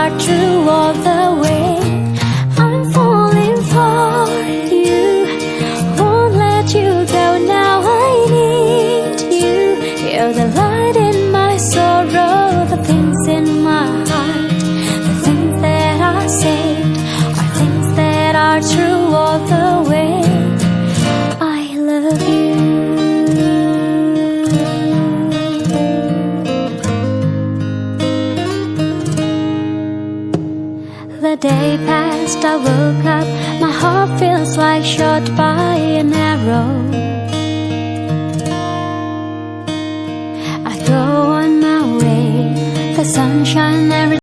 are true all the way. I'm falling for you, won't let you go now. I need you. You're the light in my sorrow, the things in my heart, the things that are saved are things that are true all the way. I love you. The day passed, I woke up, my heart feels like shot by an arrow. I go on my way, the sunshine every